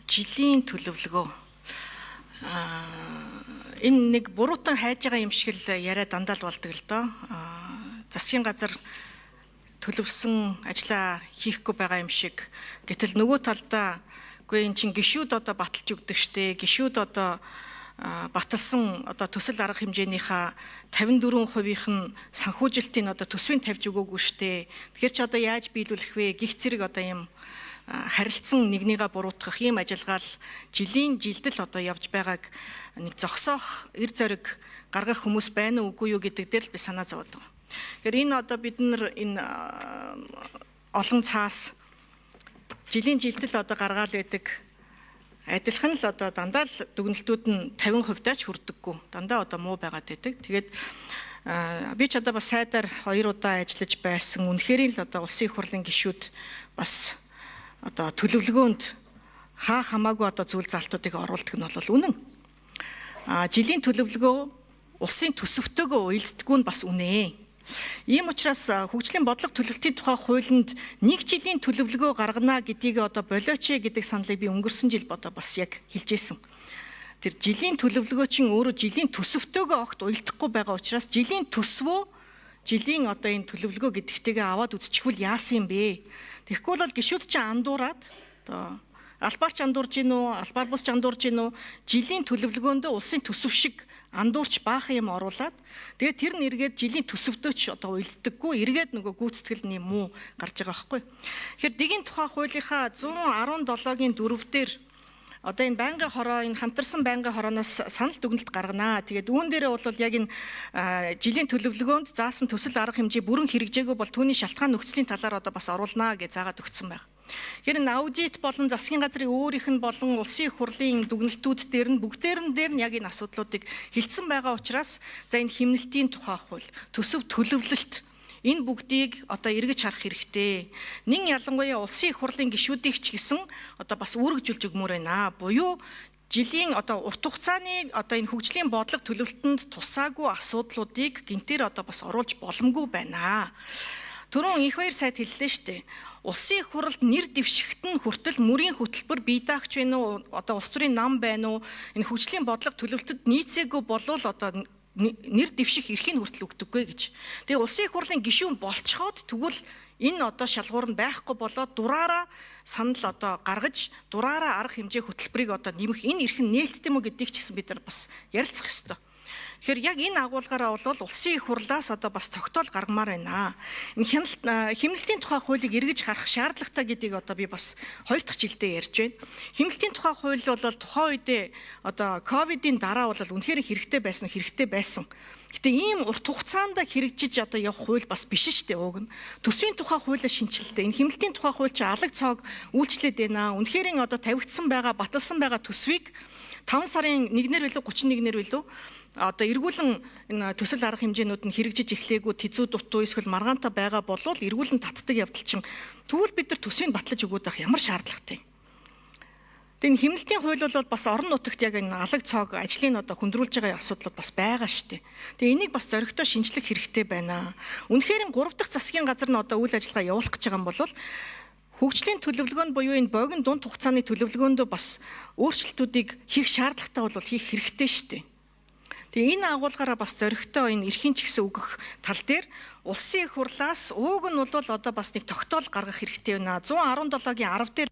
жилийн төлөвлөгөө энэ нэг буруутан хайж байгаа юм шиг л яриа дандаа л болдог л доо. Засгийн газар төлөвсөн ажлаа хийхгүй байгаа юм шиг. Гэтэл нөгөө талдаа үгүй эн чин гишүүд одоо баталж өгдөг штэ. Гишүүд одоо баталсан одоо төсөл арга хэмжээнийхээ 54%-ийнх нь санхүүжилтийн одоо төсвийг тавьж өгөөгүй штэ. Тэгэхээр чи одоо яаж биелүүлэх вэ? Гих зэрэг одоо юм харилцсан нэгнийгээ буруутгах ийм ажиллагаа л жилдэл одоо явж байгааг нэг зогсоох эр зориг гаргах хүмүүс байна уу үгүй юу гэдэг дээр л би санаа зовоод байгаа. Тэгэхээр энэ одоо бид нар энэ олон цаас жилдэл одоо гаргаал байдаг адилхан л одоо дандаа л дүгнэлтүүд нь 50%-аач хүрдэггүй. Дандаа одоо муу байгаад байдаг. Тэгээд би ч одоо бас сайдаар 2 удаа ажиллаж байсан. Үнэхээр л одоо улсын их хурлын гишүүд бас одоо төлөвлөгөөнд хамаагүй одоо зүйл залтуудыг оруулдаг нь бол үнэн. Жилийн төлөвлөгөө улсын төсөвтөөгөө уялддаггүй нь бас үнэ. Ийм учраас хөгжлийн бодлого төлөвлөлтийн тухай хуулинд 1 жилийн төлөвлөгөө гаргана гэдгийг одоо болооч гэдэг саналыг би өнгөрсөн жил одоо бас яг хэлжсэн. Тэр жилийн төлөвлөгөө чинь өөрөө жилийн төсөвтөөгөө огт уялдахгүй байгаа учраас жилийн төсвөө жилийн одоо энэ төлөвлөгөө гэдэгтэйгээ аваад үзчихвэл яасан юм бэ? Тэгэхгүй бол гишүүд чинь андуураад одоо албаарч андуурж гин үү, албаар бус андуурж гин үү, жилийн төлөвлөгөөндөө улсын төсөв шиг андуурч баахан юм оруулаад тэгээд тэр нь эргээд жилийн төсөвтөөч одоо уялддаггүй эргээд нөгөө гүйцэтгэл нь муу гарч байгаа байхгүй. Тэгэхээр дэгийн тухай хуулийнхаа 117-гийн 4 дээр одоо энэ байнгын хороо энэ хамтарсан байнгын хорооноос санал дүгнэлт гарганаа. Тэгээд үүн дээрээ бол яг энэ жилийн төлөвлөгөөнд заасан төсөл арга хэмжээ бүрэн хэрэгжээгүй бол түүний шалтгаан нөхцөлийн талаар одоо бас оруулнаа гэж заагаад өгсөн байна. Тэгэхээр энэ аудит болон засгийн газрын өөрийнх нь болон улсын их хурлын дүгнэлтүүд дээр нь бүгдээр нь яг энэ асуудлуудыг хилцсэн байгаа учраас за энэ хэмнэлтийн тухай хууль, төсөв төлөвлөлт энэ бүгдийг одоо эргэж харах хэрэгтэй. Нин ялангуяа улсын их хурлын гишүүдийг ч гэсэн одоо бас үүргэжүүлж өгмөр байна. Буюу жилийн одоо урт хугацааны одоо энэ хөгжлийн бодлого төлөвлөлтөнд тусаагүй асуудлуудыг гинтээр одоо бас оруулж боломгүй байна. Түрүүн их баяр сайд хэллээ шүү дээ. Улсын их хурлд нэр дэвшигт нь хүртэл мөрийн хөтөлбөр бие даагч байна уу? Одоо улс төрийн нам байна уу? Энэ хөгжлийн бодлого төлөвлөлтөд нийцээгүй болвол одоо нэр дэвших эрхийг хүртэл өгдөггүй гэж. Тэгээ улсын их хурлын гишүүн болцоход тэгвэл энэ одоо шалгуур нь байхгүй болоод дураараа санал одоо гаргаж дураараа арга хэмжээ хөтөлбөрийг одоо нэмэх энэ эрх нь нээлттэй мө гэдгийг ч гэсэн бид нар бас ярилцах ёстой. Тэгэхээр яг энэ агуулгаараа бол улсын их хурлаас одоо бас тогтоол гаргамаар байна. Энэ хэмнэлтийн тухай хуулийг эргэж харах шаардлагатай гэдгийг одоо би бас 2 дахь жилдээ ярьж байна. Хэмнэлтийн тухай хууль бол тухайн үедээ одоо ковидын дараа бол үнэхээр хэрэгтэй байсан. Гэтэ ийм урт хугацаанд хэрэгжиж одоо явах хууль бас биш шүү дээ уг нь. Төсвийн тухай хуулиа шинжилдэг. Энэ хэмнэлтийн тухай хууль чи алаг цог үйлчлээд байна. Үнэхээр одоо тавигдсан байгаа, баталсан байгаа төсвийг 5 сарын 1-ээр билүү 31-ээр билүү одоо эргүүлэн энэ төсөл арга хэмжээнүүд нь хэрэгжиж эхлэегүй тэзүү дутуу эсвэл маргаантай байгаа болвол эргүүлэн татдаг явдал чинь тэгвэл бид нар төсвийг батлаж өгөөд байх ямар шаардлагатай. Тэгээ энэ хэмнэлтийн хууль бол бас орон нутагт яг энэ алаг цог ажлыг одоо хөндрүүлж байгаа асуудлууд бас байгаа шүү дээ. Тэгээ энийг бас зоригтой шинжлэх хэрэгтэй байна. Үнэхээр 3 дахь засгийн газар нь одоо үйл ажиллагаа явуулах гэж байгаа юм бол хөгжлийн төлөвлөгөөнд буюу энэ богино дунд хугацааны төлөвлөгөөндөө бас өөрчлөлтүүдийг хийх шаардлагатай бол хийх хэрэгтэй шүү дээ. Тэгээ энэ агуулгаараа бас зоригтой энэ эрхийн чигсээ өгөх тал дээр улсын их хурлаас ууг нь бол одоо бас нэг тогтоол гаргах хэрэгтэй байна. 117-гийн 10 дээр